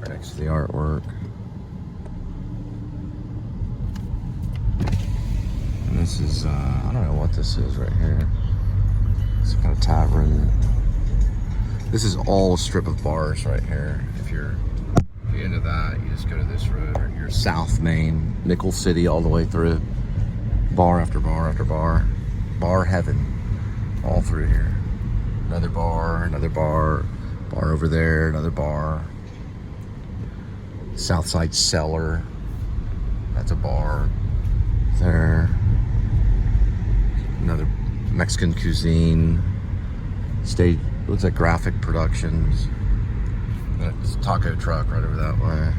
right next to the artwork. And this is, I don't know what this is right here. It's kind of tavern. This is all a strip of bars right here. If you're into that, you just go to this road. Or you're South Main, Nickel City, all the way through. Bar after bar after bar. Bar heaven. All through here. Another bar, bar over there, another bar. Southside Cellar. That's a bar. There. Another Mexican cuisine. Stage, looks like Graphic Productions. It's a taco truck right over that way.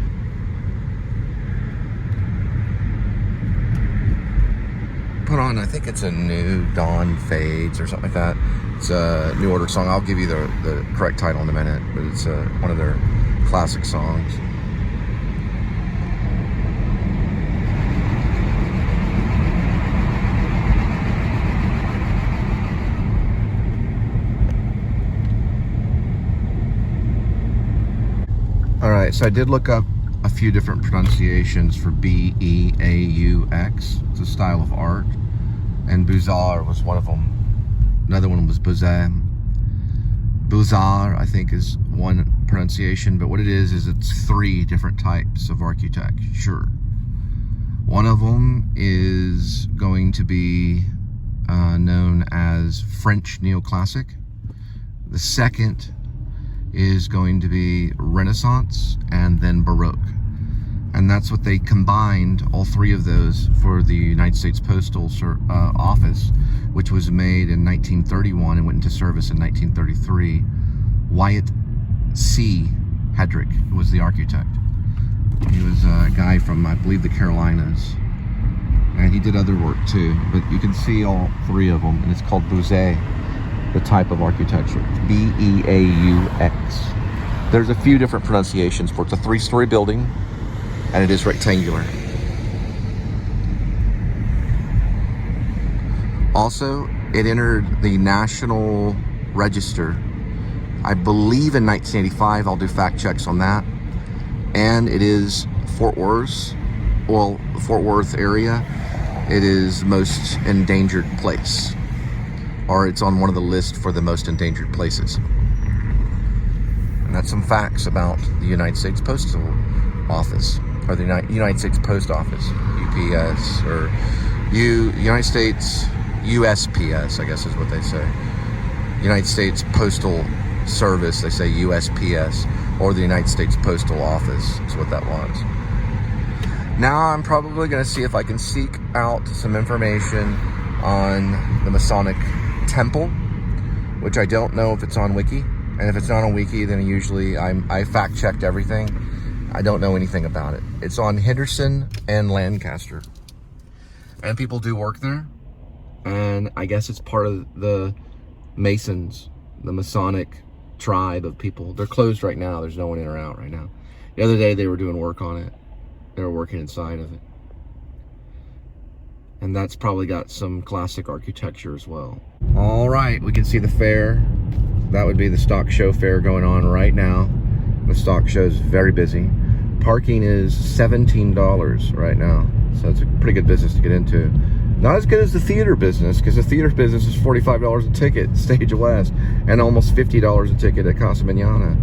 Put on, I think it's a New Dawn Fades or something like that. It's a New Order song. I'll give you the correct title in a minute, but it's one of their classic songs. Alright, so I did look up a few different pronunciations for B-E-A-U-X. It's a style of art. And Beaux-Arts was one of them. Another one was Beaux-Arts. Beaux-Arts, I think, is one pronunciation. But what it is it's 3 different types of architecture. One of them is going to be known as French Neoclassic. The second is going to be Renaissance and then Baroque. And that's what they combined, all 3 of those, for the United States Postal Office, which was made in 1931 and went into service in 1933. Wyatt C. Hedrick was the architect. He was a guy from, I believe, the Carolinas. And he did other work too, but you can see all 3 of them, and it's called Beaux-Arts. The type of architecture, B-E-A-U-X. There's a few different pronunciations for it. It's a 3-story building, and it is rectangular. Also, it entered the National Register, I believe in 1985. I'll do fact checks on that. And it is Fort Worth, well, the Fort Worth area. It is most endangered place. Or it's on one of the lists for the most endangered places. And that's some facts about the United States Postal Office, or the United States Post Office, UPS, or United States USPS, I guess is what they say. United States Postal Service, they say USPS, or the United States Postal Office is what that was. Now I'm probably going to see if I can seek out some information on the Masonic Temple, which I don't know if it's on Wiki, and if it's not on Wiki, then usually I fact checked everything. I don't know anything about it. It's on Henderson and Lancaster, and people do work there, and I guess it's part of the Masons, the Masonic tribe of people. They're closed right now. There's no one in or out right now. The other day they were doing work on it. They were working inside of it. And that's probably got some classic architecture as well. All right, we can see the fair. That would be the stock show fair going on right now. The stock show is very busy. Parking is $17 right now. So it's a pretty good business to get into. Not as good as the theater business, because the theater business is $45 a ticket, Stage West, and almost $50 a ticket at Casa Mañana.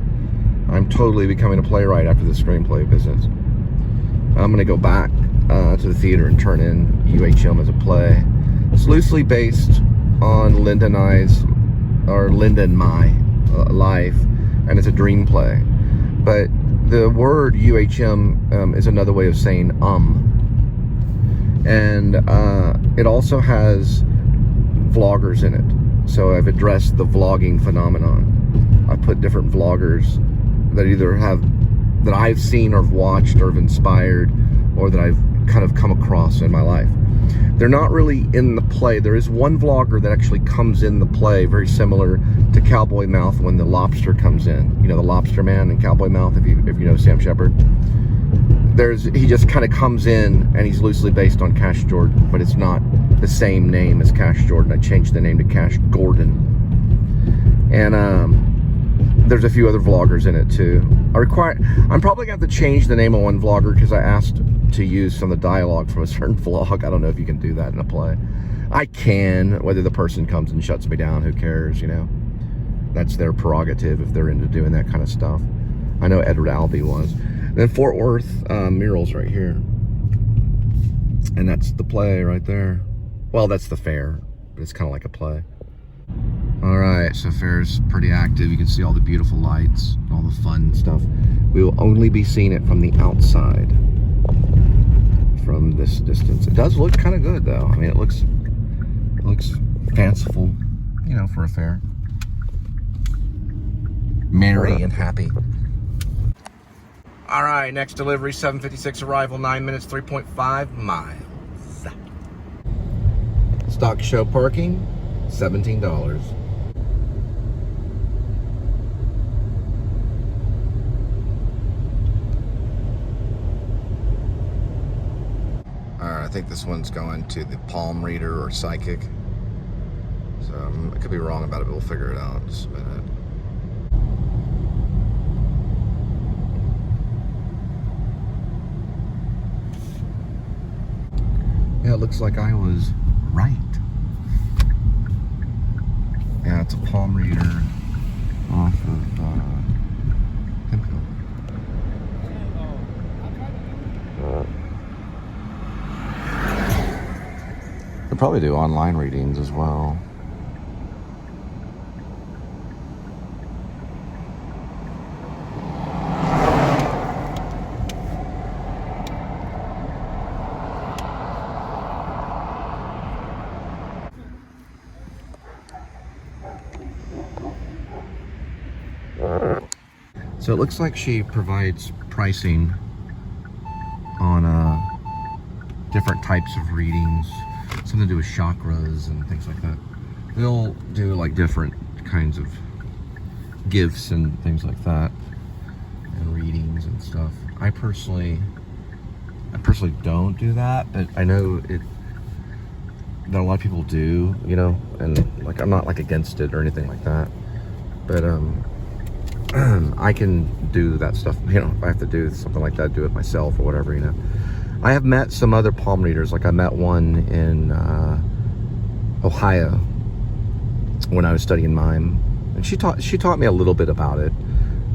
I'm totally becoming a playwright after the screenplay business. I'm gonna go back to the theater and turn in UHM as a play. It's loosely based on Linda and my life, and it's a dream play. But the word UHM is another way of saying and it also has vloggers in it. So I've addressed the vlogging phenomenon. I put different vloggers that either that I've seen or watched or have inspired, or that I've kind of come across in my life. They're not really in the play. There is one vlogger that actually comes in the play, very similar to Cowboy Mouth when the lobster comes in. You know, the lobster man in Cowboy Mouth, if you know Sam Shepard. He just kind of comes in, and he's loosely based on Cash Jordan, but it's not the same name as Cash Jordan. I changed the name to Cash Gordon. And there's a few other vloggers in it too. I'm probably going to have to change the name of one vlogger because I asked to use some of the dialogue from a certain vlog. I don't know if you can do that in a play. I can. Whether the person comes and shuts me down, who cares, you know? That's their prerogative if they're into doing that kind of stuff. I know Edward Albee was. Then Fort Worth murals right here. And that's the play right there. Well, that's the fair, but it's kind of like a play. All right, so fair's pretty active. You can see all the beautiful lights, all the fun stuff. We will only be seeing it from the outside, from this distance. It does look kind of good, though. I mean, it looks fanciful, you know, for a fair. Merry and happy. All right, next delivery, 7:56 arrival, 9 minutes, 3.5 miles. Stock show parking, $17. I think this one's going to the palm reader or psychic. So I could be wrong about it, but we'll figure it out in just a minute. Yeah, it looks like I was right. Yeah, it's a palm reader off of Hemphill. They'll probably do online readings as well. So it looks like she provides pricing on different types of readings, something to do with chakras and things like that. They'll do like different kinds of gifts and things like that, and readings and stuff. I personally don't do that, but I know that a lot of people do, you know, and like I'm not like against it or anything like that, but I can do that stuff, you know, if I have to do something like that, do it myself or whatever, you know. I have met some other palm readers, like I met one in Ohio when I was studying mime, and she taught me a little bit about it,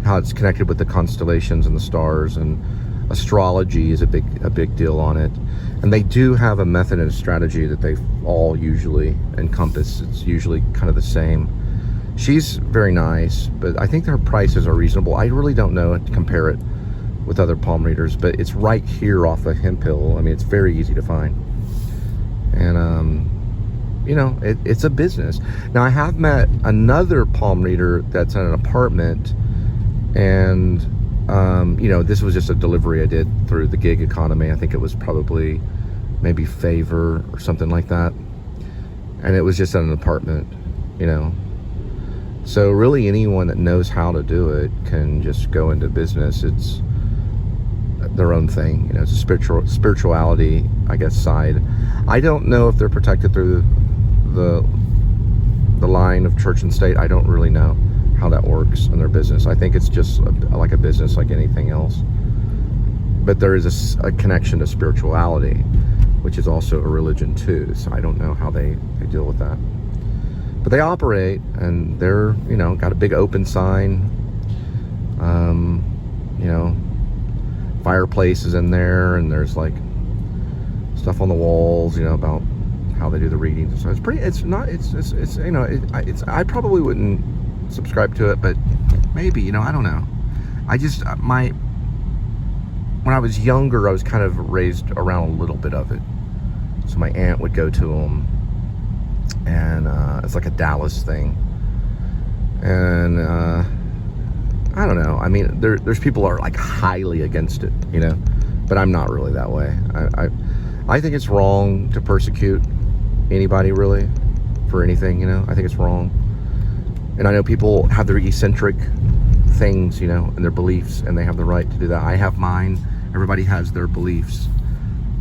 how it's connected with the constellations and the stars, and astrology is a big deal on it. And they do have a method and a strategy that they all usually encompass. It's usually kind of the same. She's very nice, but I think their prices are reasonable. I really don't know to compare it with other palm readers, but it's right here off of Hemphill. I mean, it's very easy to find. And, you know, it's a business. Now, I have met another palm reader that's in an apartment, and, you know, this was just a delivery I did through the gig economy. I think it was probably maybe Favor or something like that. And it was just in an apartment, you know. So really anyone that knows how to do it can just go into business. It's their own thing, you know. It's a spirituality, I guess, side. I don't know if they're protected through the line of church and state. I don't really know how that works in their business. I think it's just like a business like anything else. But there is a connection to spirituality, which is also a religion too. So I don't know how they deal with that. But they operate, and they're, you know, got a big open sign. You know, fireplaces in there, and there's like stuff on the walls, you know, about how they do the readings. So it's you know, I probably wouldn't subscribe to it, but maybe, you know, I don't know. I just, when I was younger, I was kind of raised around a little bit of it. So my aunt would go to them, and it's like a Dallas thing. And I don't know. I mean, there's people who are like highly against it, you know, but I'm not really that way. I think it's wrong to persecute anybody really for anything, you know. I think it's wrong. And I know people have their eccentric things, you know, and their beliefs, and they have the right to do that. I have mine. Everybody has their beliefs,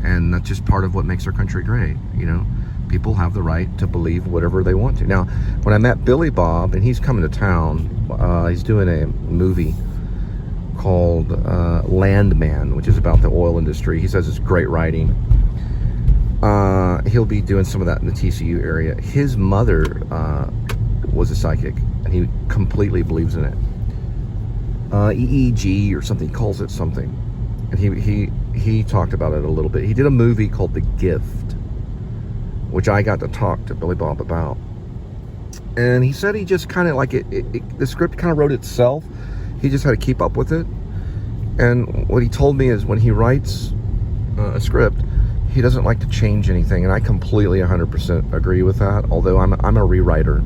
and that's just part of what makes our country great, you know. people have the right to believe whatever they want to. Now, when I met Billy Bob, and he's coming to town, he's doing a movie called Landman, which is about the oil industry. He says it's great writing. He'll be doing some of that in the TCU area. His mother was a psychic, and he completely believes in it. EEG or something, he calls it something. And he talked about it a little bit. He did a movie called The Gift, which I got to talk to Billy Bob about. And he said he just kind of like the script kind of wrote itself. He just had to keep up with it. And what he told me is when he writes a script, he doesn't like to change anything. And I completely 100% agree with that, although I'm a rewriter.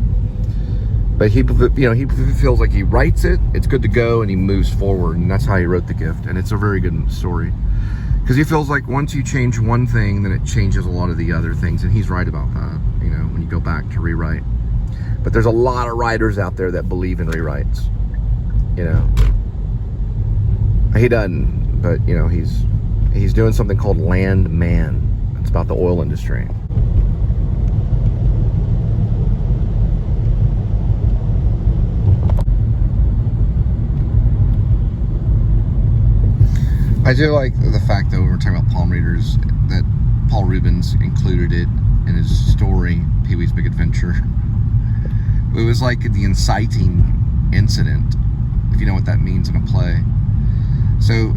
But he feels like he writes it, it's good to go, and he moves forward. And that's how he wrote The Gift. And it's a very good story. Because he feels like once you change one thing, then it changes a lot of the other things. And he's right about that, when you go back to rewrite. But there's a lot of writers out there that believe in rewrites. He doesn't, but he's doing something called Landman. It's about the oil industry. I do like the fact, though, when we're talking about palm readers, that Paul Reubens included it in his story, Pee-wee's Big Adventure. It was like the inciting incident, if you know what that means in a play. So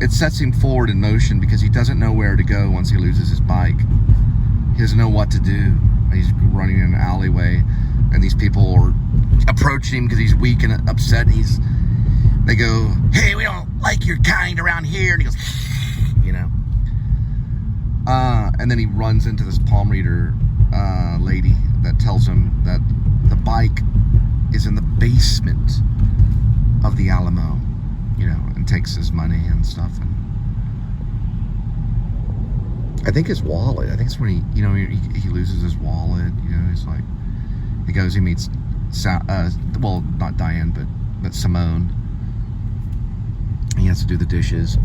it sets him forward in motion because he doesn't know where to go once he loses his bike. He doesn't know what to do. He's running in an alleyway, and these people are approaching him because he's weak and upset. They go, "Hey, we don't like your kind around here," and he goes, and then he runs into this palm reader lady that tells him that the bike is in the basement of the Alamo, and takes his money and stuff. And I think his wallet. I think it's when he loses his wallet. He's like, he goes, he meets, well, not Diane, but Simone. He has to do the dishes.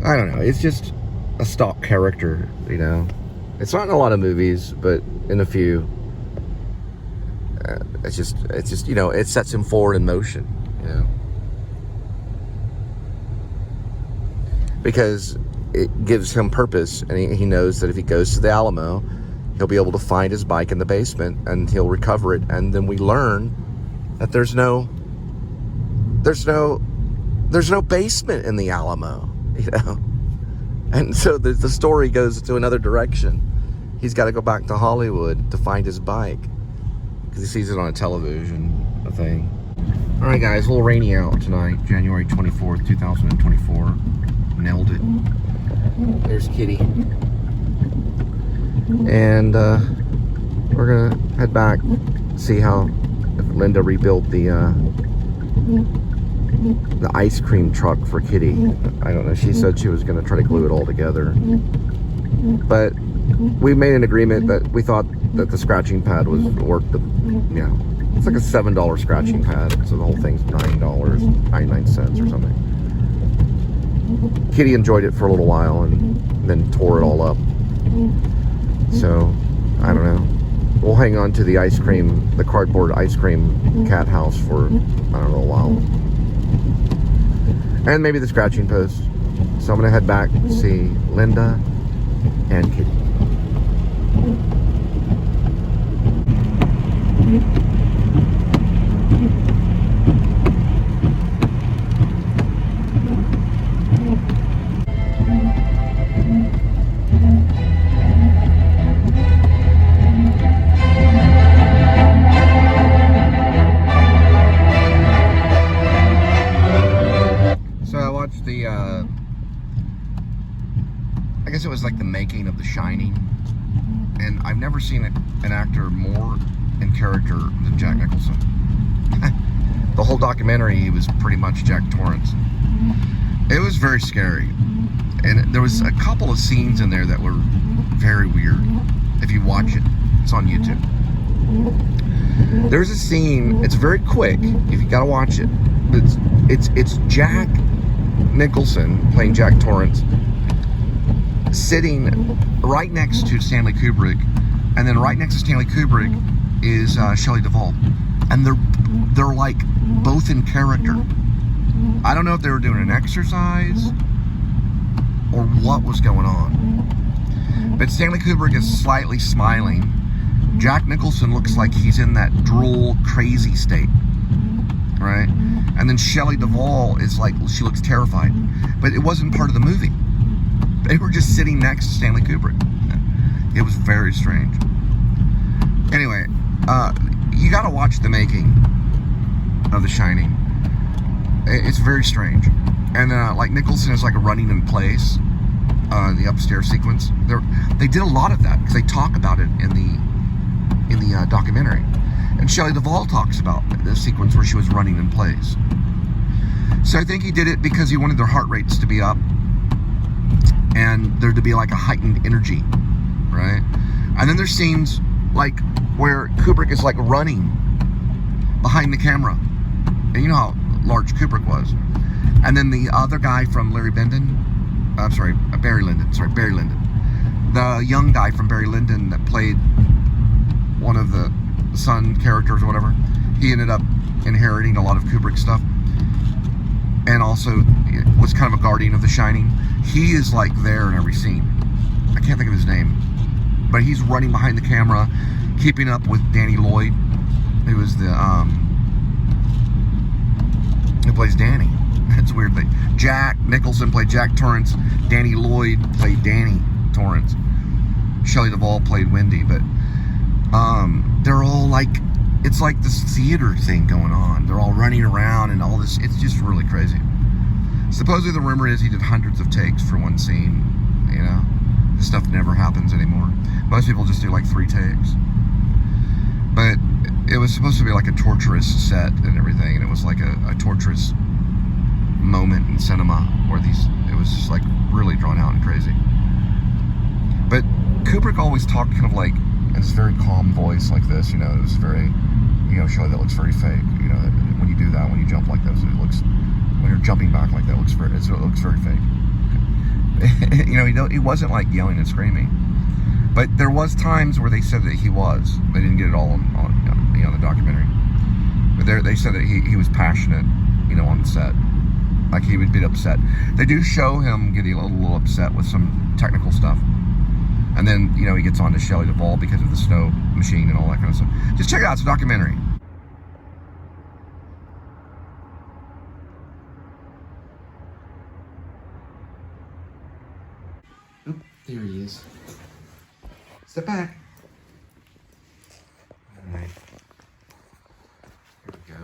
I don't know. It's just a stock character, It's not in a lot of movies, but in a few. It's just it sets him forward in motion, because it gives him purpose, and he knows that if he goes to the Alamo, he'll be able to find his bike in the basement, and he'll recover it. And then we learn that there's no basement in the Alamo, And so the story goes to another direction. He's got to go back to Hollywood to find his bike because he sees it on a television thing. All right, guys, a little rainy out tonight, January 24th, 2024. Nailed it. There's Kitty. And we're going to head back, see how Linda rebuilt the ice cream truck for Kitty. I don't know. She said she was going to try to glue it all together. But we made an agreement that we thought that the scratching pad was worth it's like a $7 scratching pad. So the whole thing's $9.99 or something. Kitty enjoyed it for a little while and then tore it all up. So, I don't know. We'll hang on to the cardboard ice cream cat house for, I don't know, a while. And maybe the scratching post. So I'm going to head back to see Linda and Kitty. I guess it was like the making of The Shining, and I've never seen an actor more in character than Jack Nicholson. The whole documentary, he was pretty much Jack Torrance. It was very scary, and there was a couple of scenes in there that were very weird. If you watch it, it's on YouTube. There's a scene, it's very quick, if you gotta watch it. It's Jack Nicholson playing Jack Torrance, sitting right next to Stanley Kubrick, and then right next to Stanley Kubrick is Shelley Duvall, and they're like both in character. I don't know if they were doing an exercise or what was going on, but Stanley Kubrick is slightly smiling. Jack Nicholson looks like he's in that drool, crazy state, right? And then Shelley Duvall is like, she looks terrified, but it wasn't part of the movie. They were just sitting next to Stanley Kubrick. It was very strange. Anyway, you got to watch the making of The Shining. It's very strange. And like Nicholson is like running in place, the upstairs sequence. They did a lot of that because they talk about it in the documentary. And Shelley Duvall talks about the sequence where she was running in place. So I think he did it because he wanted their heart rates to be up and there to be like a heightened energy, right? And then there's scenes like where Kubrick is like running behind the camera. And you know how large Kubrick was. And then the other guy from Barry Lyndon. The young guy from Barry Lyndon that played one of the son characters or whatever, he ended up inheriting a lot of Kubrick stuff. And also was kind of a guardian of The Shining. He is like there in every scene. I can't think of his name. But he's running behind the camera, keeping up with Danny Lloyd, who is the, who plays Danny. That's weird. But Jack Nicholson played Jack Torrance. Danny Lloyd played Danny Torrance. Shelley Duvall played Wendy. But they're all like, it's like this theater thing going on. They're all running around and all this. It's just really crazy. Supposedly the rumor is he did hundreds of takes for one scene. You know, this stuff never happens anymore. Most people just do like 3 takes. But it was supposed to be like a torturous set and everything, and it was like a torturous moment in cinema where it was just like really drawn out and crazy. But Kubrick always talked kind of like in this very calm voice like this, you know. It was very, you know, Shelley, that looks very fake. You know, when you do that, when you jump like this, it looks, when you're jumping back like that, it looks very fake. You know, he wasn't like yelling and screaming. But there was times where they said that he was. They didn't get it all on you know, the documentary. But they said that he was passionate, you know, on the set. Like he would get upset. They do show him getting a little upset with some technical stuff. And then, you know, he gets on to Shelley Duvall because of the snow machine and all that kind of stuff. Just check it out. It's a documentary. Oop, there he is. Step back. All right. Here we go.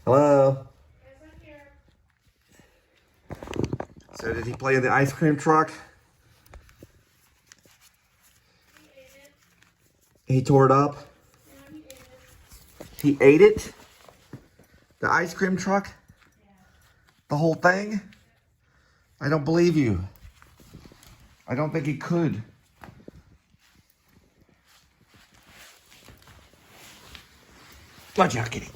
Hello. Yes, I'm here. So did he play in the ice cream truck? He ate it. He tore it up? Yeah, he ate it. He ate it? The ice cream truck? Yeah. The whole thing? I don't believe you. I don't think he could. Watch out, kitty.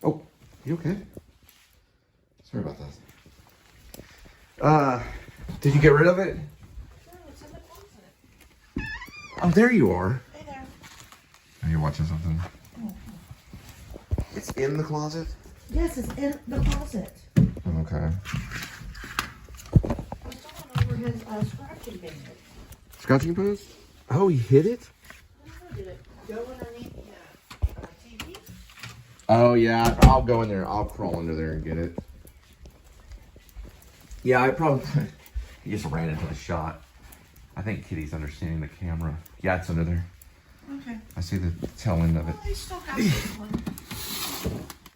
Oh, you okay? Sorry about that. Did you get rid of it? No, it's in the closet. Oh, there you are. Hey there. Are you watching something? It's in the closet? Yes, it's in the closet. Okay. I was going over his scratching band. Scratching post? Oh, he hit it? Did it go underneath the TV? Oh, yeah. I'll go in there. I'll crawl under there and get it. Yeah, I probably... He just ran into the shot. I think Kitty's understanding the camera. Yeah, it's under there. Okay. I see the tail end of it. Oh, he still got this one.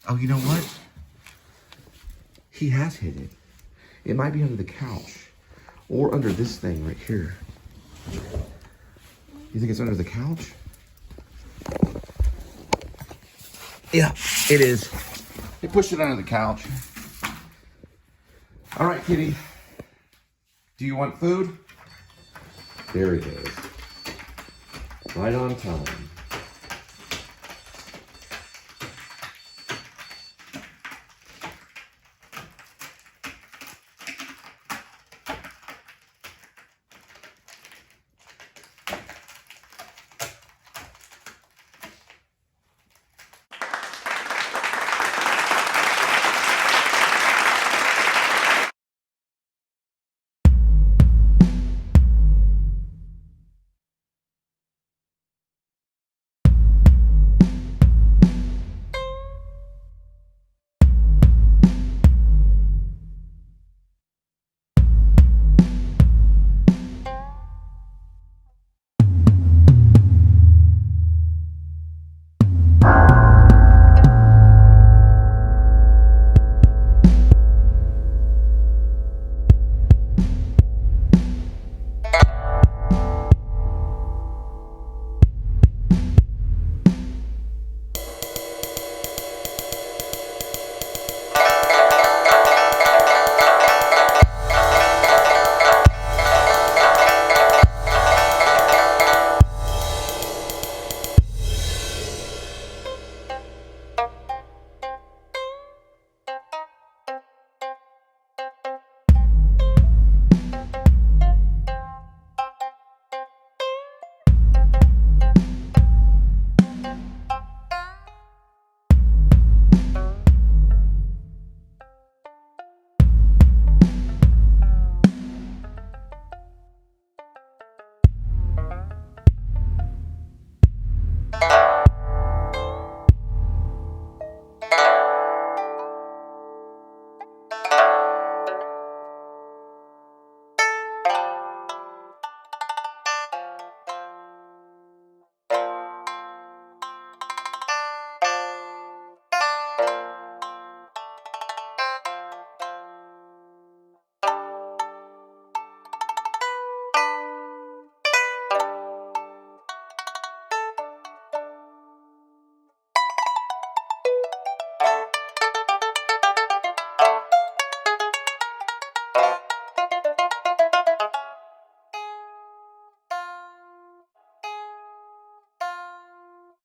Oh, you know what? He has hit it. It might be under the couch. Or under this thing right here. You think it's under the couch? Yeah, it is. He pushed it under the couch. All right, kitty. Do you want food? There it is. Right on time.